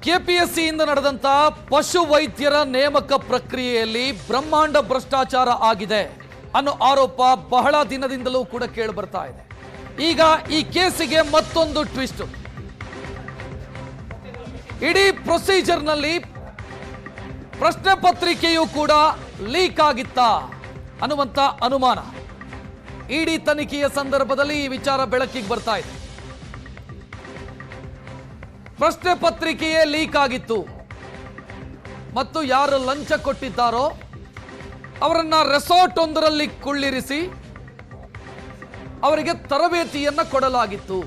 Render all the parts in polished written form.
ಕೆಪಿಎಸ್ಸಿಯಿಂದ ನಡೆದಂತ ಪಶು ವೈದ್ಯರ ನೇಮಕ ಪ್ರಕ್ರಿಯೆಯಲ್ಲಿ ಬ್ರಹ್ಮಾಂಡ ಭ್ರಷ್ಟಾಚಾರ ಆಗಿದೆ ಅನ್ನೋ ಆರೋಪ ಬಹಳ ದಿನದಿಂದಲೂ ಕೂಡ ಕೇಳಿ ಬರ್ತಾ ಇದೆ. ಈಗ ಈ ಕೇಸಿಗೆ ಮತ್ತೊಂದು ಟ್ವಿಸ್ಟ್. ಇಡೀ ಪ್ರೊಸೀಜರ್ನಲ್ಲಿ ಪ್ರಶ್ನೆ ಪತ್ರಿಕೆಯೂ ಕೂಡ ಲೀಕ್ ಆಗಿತ್ತಾ ಅನ್ನುವಂತ ಅನುಮಾನ ಇಡಿ ತನಿಖೆಯ ಸಂದರ್ಭದಲ್ಲಿ ಈ ವಿಚಾರ ಬೆಳಕಿಗೆ ಬರ್ತಾ ಇದೆ. ಪ್ರಶ್ನೆ ಪತ್ರಿಕೆಯೇ ಲೀಕ್ ಆಗಿತ್ತು ಮತ್ತು ಯಾರು ಲಂಚ ಕೊಟ್ಟಿದ್ದಾರೋ ಅವರನ್ನ ರೆಸಾರ್ಟ್ ಒಂದರಲ್ಲಿ ಕುಳ್ಳಿರಿಸಿ ಅವರಿಗೆ ತರಬೇತಿಯನ್ನ ಕೊಡಲಾಗಿತ್ತು.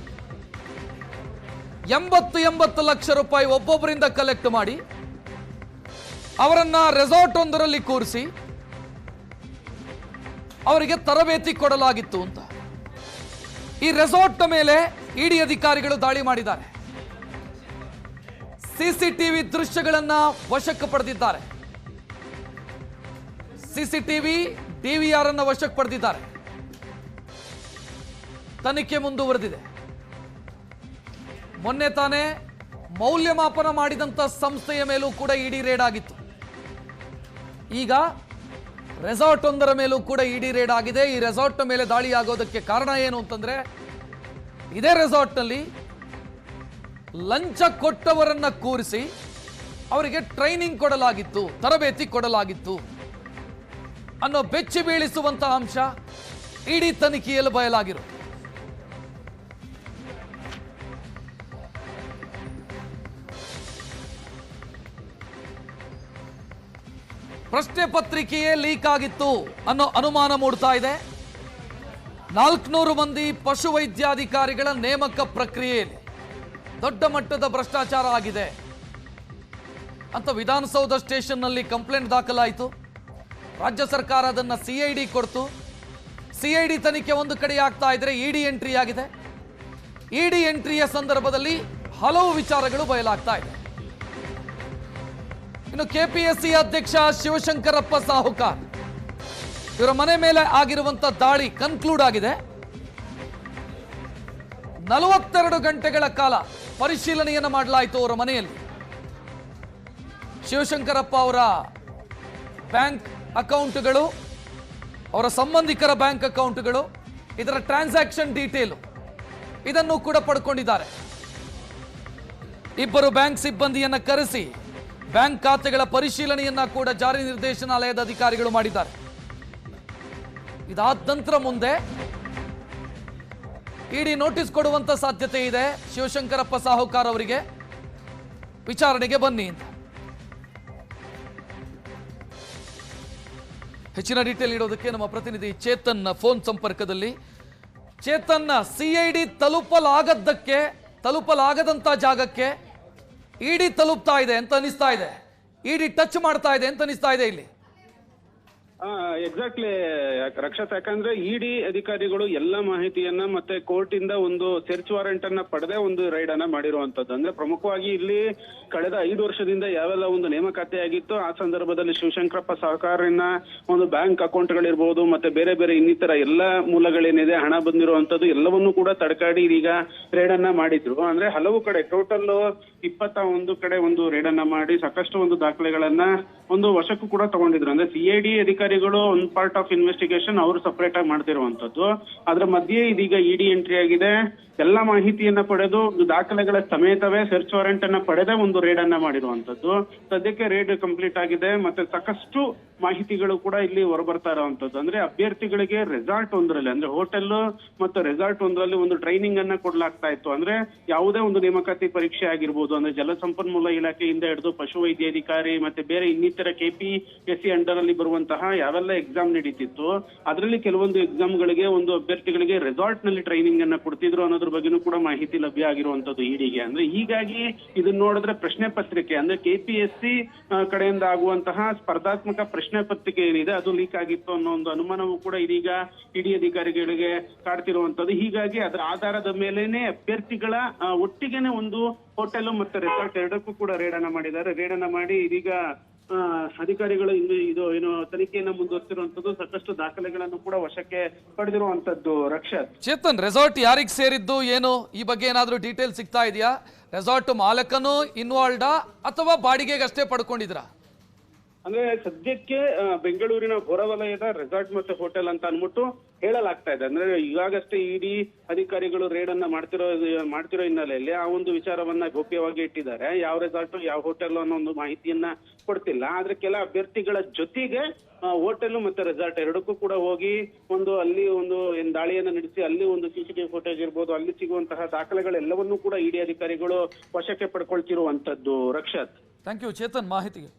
80 ಲಕ್ಷ ರೂಪಾಯಿ ಒಬ್ಬೊಬ್ಬರಿಂದ ಕಲೆಕ್ಟ್ ಮಾಡಿ ಅವರನ್ನ ರೆಸಾರ್ಟ್ ಒಂದರಲ್ಲಿ ಕೂರಿಸಿ ಅವರಿಗೆ ತರಬೇತಿ ಕೊಡಲಾಗಿತ್ತು ಅಂತ ಈ ರೆಸಾರ್ಟ್ ಮೇಲೆ ಇಡಿ ಅಧಿಕಾರಿಗಳು ದಾಳಿ ಮಾಡಿದ್ದಾರೆ. ಸಿಸಿಟಿವಿ ದೃಶ್ಯಗಳನ್ನ ವಶಕ್ಕೆ ಪಡೆದಿದ್ದಾರೆ. ಸಿಸಿಟಿವಿ ಡಿವಿಆರ್ ಅನ್ನು ವಶಕ್ಕೆ ಪಡೆದಿದ್ದಾರೆ. ತನಿಖೆ ಮುಂದುವರೆದಿದೆ. ಮೊನ್ನೆ ತಾನೇ ಮೌಲ್ಯಮಾಪನ ಮಾಡಿದಂತ ಸಂಸ್ಥೆಯ ಮೇಲೂ ಕೂಡ ಇಡಿ ರೇಡ್ ಆಗಿತ್ತು. ಈಗ ರೆಸಾರ್ಟ್ ಒಂದರ ಮೇಲೂ ಕೂಡ ಇಡಿ ರೇಡ್ ಆಗಿದೆ. ಈ ರೆಸಾರ್ಟ್ ಮೇಲೆ ದಾಳಿ ಆಗೋದಕ್ಕೆ ಕಾರಣ ಏನು ಅಂತಂದ್ರೆ ಇದೇ ರೆಸಾರ್ಟ್ನಲ್ಲಿ ಲಂಚ ಕೊಟ್ಟವರನ್ನ ಕೂರಿಸಿ ಅವರಿಗೆ ಟ್ರೈನಿಂಗ್ ಕೊಡಲಾಗಿತ್ತು, ತರಬೇತಿ ಕೊಡಲಾಗಿತ್ತು ಅನ್ನೋ ಬೆಚ್ಚಿ ಬೀಳಿಸುವಂತಹ ಅಂಶ ಇಡೀ ತನಿಖೆಯಲ್ಲಿ ಬಯಲಾಗಿರು. ಪ್ರಶ್ನೆ ಪತ್ರಿಕೆಯೇ ಲೀಕ್ ಆಗಿತ್ತು ಅನ್ನೋ ಅನುಮಾನ ಮೂಡ್ತಾ ಇದೆ. 400 ಮಂದಿ ಪಶುವೈದ್ಯಾಧಿಕಾರಿಗಳ ನೇಮಕ ಪ್ರಕ್ರಿಯೆಯಲ್ಲಿ ದೊಡ್ಡ ಮಟ್ಟದ ಭ್ರಷ್ಟಾಚಾರ ಆಗಿದೆ ಅಂತ ವಿಧಾನಸೌಧ ಸ್ಟೇಷನ್ನಲ್ಲಿ ಕಂಪ್ಲೇಂಟ್ ದಾಖಲಾಯಿತು. ರಾಜ್ಯ ಸರ್ಕಾರ ಅದನ್ನು ಸಿಐಡಿ ಕೊಡ್ತು. ಸಿಐಡಿ ತನಿಖೆ ಒಂದು ಕಡೆ ಆಗ್ತಾ ಇದ್ರೆ ಇಡಿ ಎಂಟ್ರಿ ಆಗಿದೆ. ಇಡಿ ಎಂಟ್ರಿಯ ಸಂದರ್ಭದಲ್ಲಿ ಹಲವು ವಿಚಾರಗಳು ಬಯಲಾಗ್ತಾ ಇದೆ. ಇನ್ನು ಕೆಪಿಎಸ್ಸಿ ಅಧ್ಯಕ್ಷ ಶಿವಶಂಕರಪ್ಪ ಸಾಹುಕಾರ್ ಇವರ ಮನೆ ಮೇಲೆ ಆಗಿರುವಂತ ದಾಳಿ ಕನ್ಕ್ಲೂಡ್ ಆಗಿದೆ. 42 ಗಂಟೆಗಳ ಕಾಲ ಪರಿಶೀಲನೆಯನ್ನು ಮಾಡಲಾಯಿತು ಅವರ ಮನೆಯಲ್ಲಿ. ಶಿವಶಂಕರಪ್ಪ ಅವರ ಬ್ಯಾಂಕ್ ಅಕೌಂಟ್ಗಳು, ಅವರ ಸಂಬಂಧಿಕರ ಬ್ಯಾಂಕ್ ಅಕೌಂಟ್ಗಳು, ಇದರ ಟ್ರಾನ್ಸಾಕ್ಷನ್ ಡೀಟೇಲ್ ಇದನ್ನು ಕೂಡ ಪಡ್ಕೊಂಡಿದ್ದಾರೆ. 2 ಬ್ಯಾಂಕ್ ಸಿಬ್ಬಂದಿಯನ್ನ ಕರೆಸಿ ಬ್ಯಾಂಕ್ ಖಾತೆಗಳ ಪರಿಶೀಲನೆಯನ್ನ ಕೂಡ ಜಾರಿ ನಿರ್ದೇಶನಾಲಯದ ಅಧಿಕಾರಿಗಳು ಮಾಡಿದ್ದಾರೆ. ಇದಾದ ನಂತರ ಮುಂದೆ ಇಡಿ ನೋಟಿಸ್ ಕೊಡುವಂತ ಸಾಧ್ಯತೆ ಇದೆ. ಶಿವಶಂಕರಪ್ಪ ಸಾಹುಕಾರ್ ಅವರಿಗೆ ವಿಚಾರಣೆಗೆ ಬನ್ನಿ ಅಂತ. ಹೆಚ್ಚಿನ ಡೀಟೇಲ್ ಇಡೋದಕ್ಕೆ ನಮ್ಮ ಪ್ರತಿನಿಧಿ ಚೇತನ್ ಫೋನ್ ಸಂಪರ್ಕದಲ್ಲಿ. ಚೇತನ್, ಸಿಐಡಿ ತಲುಪಲಾಗದಂತ ಜಾಗಕ್ಕೆ ಇಡಿ ತಲುಪ್ತಾ ಇದೆ ಅಂತ ಅನಿಸ್ತಾ ಇದೆ. ಇಡಿ ಟಚ್ ಮಾಡ್ತಾ ಇದೆ ಅಂತ ಅನಿಸ್ತಾ ಇದೆ ಇಲ್ಲಿ. ಎಕ್ಸಾಕ್ಟ್ಲಿ ರಕ್ಷತ್, ಯಾಕಂದ್ರೆ ಇಡಿ ಅಧಿಕಾರಿಗಳು ಎಲ್ಲ ಮಾಹಿತಿಯನ್ನ ಮತ್ತೆ ಕೋರ್ಟ್ ಇಂದ ಒಂದು ಸರ್ಚ್ ವಾರೆಂಟ್ ಅನ್ನ ಪಡೆದೇ ಒಂದು ರೈಡ್ ಅನ್ನ ಮಾಡಿರುವಂತದ್ದು. ಅಂದ್ರೆ ಪ್ರಮುಖವಾಗಿ ಇಲ್ಲಿ ಕಳೆದ 5 ವರ್ಷದಿಂದ ಯಾವೆಲ್ಲ ಒಂದು ನೇಮಕಾತಿ ಆಗಿತ್ತು ಆ ಸಂದರ್ಭದಲ್ಲಿ ಶಿವಶಂಕರಪ್ಪ ಸಹಕಾರಿನ ಒಂದು ಬ್ಯಾಂಕ್ ಅಕೌಂಟ್ಗಳಿರ್ಬೋದು ಮತ್ತೆ ಬೇರೆ ಬೇರೆ ಇನ್ನಿತರ ಎಲ್ಲ ಮೂಲಗಳೇನಿದೆ ಹಣ ಬಂದಿರುವಂತದ್ದು ಎಲ್ಲವನ್ನೂ ಕೂಡ ತಡಕಾಡಿ ಈಗ ರೇಡ್ ಅನ್ನ ಮಾಡಿದ್ರು. ಅಂದ್ರೆ ಹಲವು ಕಡೆ ಟೋಟಲ್ 21 ಕಡೆ ಒಂದು ರೇಡ್ ಅನ್ನ ಮಾಡಿ ಸಾಕಷ್ಟು ಒಂದು ದಾಖಲೆಗಳನ್ನ ಒಂದು ವಶಕ್ಕೂ ಕೂಡ ತಗೊಂಡಿದ್ರು. ಅಂದ್ರೆ ಸಿಐಡಿ ಅಧಿಕಾರಿಗಳು ಒಂದು ಪಾರ್ಟ್ ಆಫ್ ಇನ್ವೆಸ್ಟಿಗೇಷನ್ ಅವರು ಸಪರೇಟ್ ಆಗಿ ಮಾಡ್ತಿರುವಂತದ್ದು. ಅದ್ರ ಮಧ್ಯೆ ಇದೀಗ ಇಡಿ ಎಂಟ್ರಿ ಆಗಿದೆ. ಎಲ್ಲ ಮಾಹಿತಿಯನ್ನ ಪಡೆದು ದಾಖಲೆಗಳ ಸಮೇತವೇ ಸರ್ಚ್ ವಾರೆಂಟ್ ಅನ್ನ ಪಡೆದೇ ಒಂದು ರೇಡ್ ಅನ್ನ ಮಾಡಿರುವಂತದ್ದು. ಸದ್ಯಕ್ಕೆ ರೇಡ್ ಕಂಪ್ಲೀಟ್ ಆಗಿದೆ. ಮತ್ತೆ ಸಾಕಷ್ಟು ಮಾಹಿತಿಗಳು ಕೂಡ ಇಲ್ಲಿ ಹೊರಬರ್ತಾ ಇರುವಂತದ್ದು. ಅಂದ್ರೆ ಅಭ್ಯರ್ಥಿಗಳಿಗೆ ರೆಸಾರ್ಟ್ ಒಂದರಲ್ಲಿ ಅಂದ್ರೆ ಹೋಟೆಲ್ ಮತ್ತು ರೆಸಾರ್ಟ್ ಒಂದರಲ್ಲಿ ಒಂದು ಟ್ರೈನಿಂಗ್ ಅನ್ನ ಕೊಡ್ಲಾಗ್ತಾ ಇತ್ತು. ಅಂದ್ರೆ ಯಾವುದೇ ಒಂದು ನೇಮಕಾತಿ ಪರೀಕ್ಷೆ ಆಗಿರ್ಬೋದು, ಅಂದ್ರೆ ಜಲಸಂಪನ್ಮೂಲ ಇಲಾಖೆಯಿಂದ ಹಿಡಿದು ಪಶುವೈದ್ಯಾಧಿಕಾರಿ ಮತ್ತೆ ಬೇರೆ ಇನ್ನಿತರ ಕೆಪಿಎಸ್ಸಿ ಅಂಡರ್ ಅಲ್ಲಿ ಬರುವಂತಹ ಯಾವೆಲ್ಲ ಎಕ್ಸಾಮ್ ನಡೀತಿತ್ತು ಅದರಲ್ಲಿ ಕೆಲವೊಂದು ಎಕ್ಸಾಮ್ ಗಳಿಗೆ ಒಂದು ಅಭ್ಯರ್ಥಿಗಳಿಗೆ ರೆಸಾರ್ಟ್ ನಲ್ಲಿ ಟ್ರೈನಿಂಗ್ ಅನ್ನ ಕೊಡ್ತಿದ್ರು ಅನ್ನೋದ್ರ ಬಗ್ಗೆನೂ ಕೂಡ ಮಾಹಿತಿ ಲಭ್ಯ ಆಗಿರುವಂತದ್ದು ಇಡಿಗೆ. ಅಂದ್ರೆ ಹೀಗಾಗಿ ಇದನ್ನ ನೋಡಿದ್ರೆ ಪ್ರಶ್ನೆ ಪತ್ರಿಕೆ ಅಂದ್ರೆ ಕೆಪಿಎಸ್ಸಿ ಕಡೆಯಿಂದ ಆಗುವಂತಹ ಸ್ಪರ್ಧಾತ್ಮಕ ಪ್ರಶ್ನೆ ಪತ್ರಿಕೆ ಏನಿದೆ ಅದು ಲೀಕ್ ಆಗಿತ್ತು ಅನ್ನೋ ಒಂದು ಅನುಮಾನವೂ ಕೂಡ ಇದೀಗ ಇಡಿ ಅಧಿಕಾರಿಗಳಿಗೆ ಕಾಡ್ತಿರುವಂತದ್ದು. ಹೀಗಾಗಿ ಅದರ ಆಧಾರದ ಮೇಲೇನೆ ಅಭ್ಯರ್ಥಿಗಳ ಒಟ್ಟಿಗೆನೆ ಒಂದು ಹೋಟೆಲ್ ಮತ್ತೆ ರೆಸಾರ್ಟ್ ಎರಡಕ್ಕೂ ಕೂಡ ರೇಡ್ ಅನ್ನ ಮಾಡಿದ್ದಾರೆ. ರೇಡ್ ಅನ್ನ ಮಾಡಿ ಇದೀಗ ಅಧಿಕಾರಿಗಳು ಇನ್ನು ಇದು ಏನು ತನಿಖೆಯನ್ನ ಮುಂದುವರಿಸಿರುವಂತದ್ದು, ಸಾಕಷ್ಟು ದಾಖಲೆಗಳನ್ನು ಕೂಡ ವಶಕ್ಕೆ ಪಡೆದಿರುವಂತದ್ದು. ರಕ್ಷತ್, ಚೇತನ್, ರೆಸಾರ್ಟ್ ಯಾರಿಗೆ ಸೇರಿದ್ದು ಏನು, ಈ ಬಗ್ಗೆ ಏನಾದ್ರೂ ಡೀಟೇಲ್ ಸಿಗ್ತಾ ಇದೆಯಾ? ರೆಸಾರ್ಟ್ ಮಾಲಕನು ಇನ್ವಾಲ್ವ್ಡಾ ಅಥವಾ ಬಾಡಿಗೆಗಷ್ಟೇ ಪಡ್ಕೊಂಡಿದ್ರಾ? ಅಂದ್ರೆ ಸದ್ಯಕ್ಕೆ ಬೆಂಗಳೂರಿನ ಹೊರವಲಯದ ರೆಸಾರ್ಟ್ ಮತ್ತೆ ಹೋಟೆಲ್ ಅಂತ ಅನ್ಬಿಟ್ಟು ಹೇಳಲಾಗ್ತಾ ಇದೆ. ಅಂದ್ರೆ ಇವಾಗಷ್ಟೇ ಇಡಿ ಅಧಿಕಾರಿಗಳು ರೇಡ್ ಅನ್ನ ಮಾಡ್ತಿರೋ ಹಿನ್ನೆಲೆಯಲ್ಲಿ ಆ ಒಂದು ವಿಚಾರವನ್ನ ಗೌಪ್ಯವಾಗಿ ಇಟ್ಟಿದ್ದಾರೆ. ಯಾವ ರೆಸಾರ್ಟ್ ಯಾವ ಹೋಟೆಲ್ ಅನ್ನೋ ಒಂದು ಮಾಹಿತಿಯನ್ನ ಕೊಡ್ತಿಲ್ಲ. ಆದ್ರೆ ಕೆಲ ಅಭ್ಯರ್ಥಿಗಳ ಜೊತೆಗೆ ಹೋಟೆಲ್ ಮತ್ತೆ ರೆಸಾರ್ಟ್ ಎರಡಕ್ಕೂ ಕೂಡ ಹೋಗಿ ಅಲ್ಲಿ ಒಂದು ದಾಳಿಯನ್ನ ನಡೆಸಿ ಅಲ್ಲಿ ಒಂದು CCTV ಫುಟೇಜ್ ಇರ್ಬೋದು, ಅಲ್ಲಿ ಸಿಗುವಂತಹ ದಾಖಲೆಗಳೆಲ್ಲವನ್ನೂ ಕೂಡ ಇಡಿ ಅಧಿಕಾರಿಗಳು ವಶಕ್ಕೆ ಪಡ್ಕೊಳ್ತಿರುವಂತದ್ದು. ರಕ್ಷತ್, ಥ್ಯಾಂಕ್ ಯು ಚೇತನ್ ಮಾಹಿತಿಗೆ.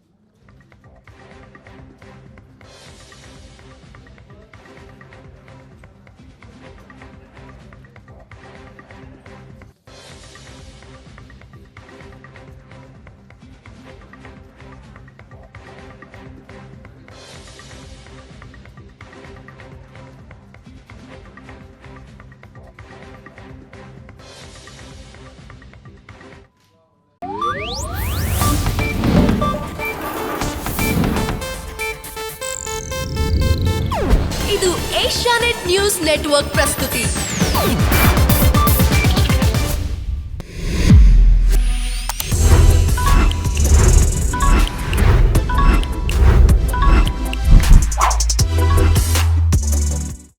ಇದು ಏಷ್ಯಾನೆಟ್ ನ್ಯೂಸ್ ನೆಟ್ವರ್ಕ್ ಪ್ರಸ್ತುತಿ.